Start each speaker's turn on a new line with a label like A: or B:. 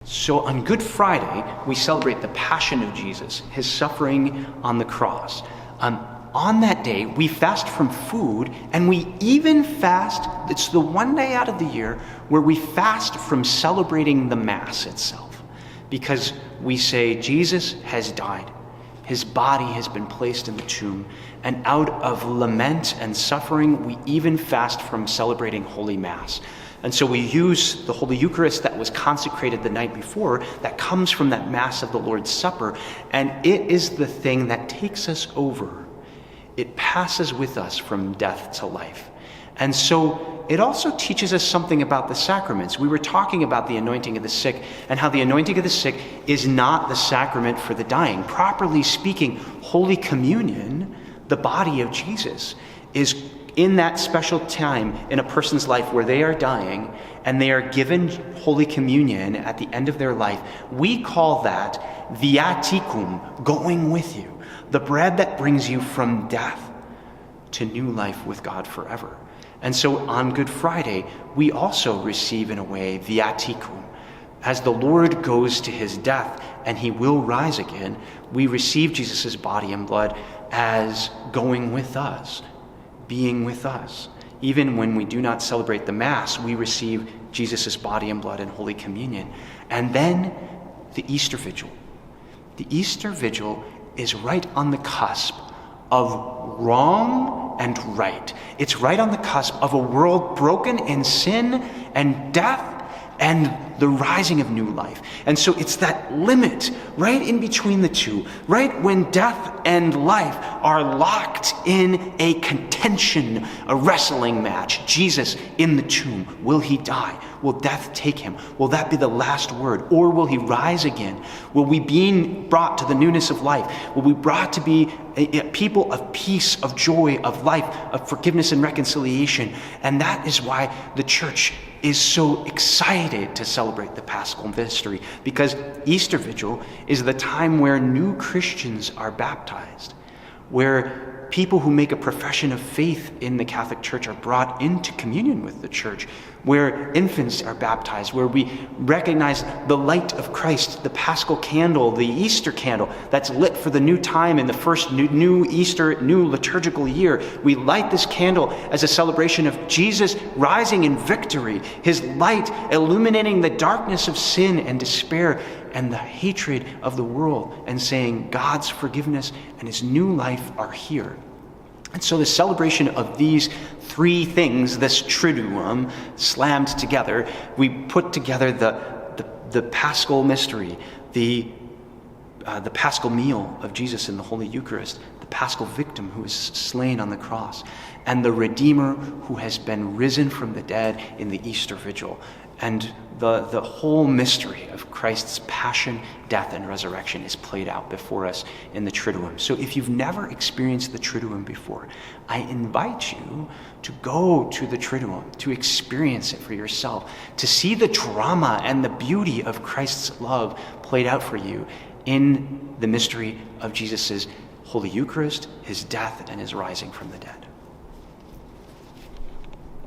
A: So on Good Friday, we celebrate the Passion of Jesus, his suffering on the cross. On that day, we fast from food, and we even fast, it's the one day out of the year where we fast from celebrating the Mass itself. Because we say, Jesus has died. His body has been placed in the tomb, and out of lament and suffering, we even fast from celebrating Holy Mass. And so we use the Holy Eucharist that was consecrated the night before, that comes from that Mass of the Lord's Supper, and it is the thing that takes us over. It passes with us from death to life. And so it also teaches us something about the sacraments. We were talking about the anointing of the sick and how the anointing of the sick is not the sacrament for the dying. Properly speaking, Holy Communion, the body of Jesus, is in that special time in a person's life where they are dying and they are given Holy Communion at the end of their life. We call that viaticum, going with you, the bread that brings you from death to new life with God forever. And so on Good Friday, we also receive, in a way, viaticum. As the Lord goes to his death and he will rise again, we receive Jesus' body and blood as going with us, being with us. Even when we do not celebrate the Mass, we receive Jesus' body and blood in Holy Communion. And then the Easter Vigil. The Easter Vigil is right on the cusp of wrong and right. It's right on the cusp of a world broken in sin and death and the rising of new life. And so it's that limit right in between the two, right when death and life are locked in a contention, a wrestling match. Jesus in the tomb, will he die? Will death take him? Will that be the last word? Or will he rise again? Will we be brought to the newness of life? Will we be brought to be a people of peace, of joy, of life, of forgiveness and reconciliation? And that is why the church is so excited to celebrate the Paschal mystery, because Easter Vigil is the time where new Christians are baptized, where people who make a profession of faith in the Catholic Church are brought into communion with the Church, where infants are baptized, where we recognize the light of Christ, the Paschal candle, the Easter candle that's lit for the new time in the first new Easter, new liturgical year. We light this candle as a celebration of Jesus rising in victory, his light illuminating the darkness of sin and despair and the hatred of the world, and saying God's forgiveness and his new life are here. And so the celebration of these three things, this Triduum, slammed together, we put together the Paschal mystery, the Paschal meal of Jesus in the Holy Eucharist, the Paschal victim who is slain on the cross, and the Redeemer who has been risen from the dead in the Easter Vigil. And the whole mystery of Christ's passion, death, and resurrection is played out before us in the Triduum. So if you've never experienced the Triduum before, I invite you to go to the Triduum, to experience it for yourself, to see the drama and the beauty of Christ's love played out for you in the mystery of Jesus' Holy Eucharist, his death, and his rising from the dead.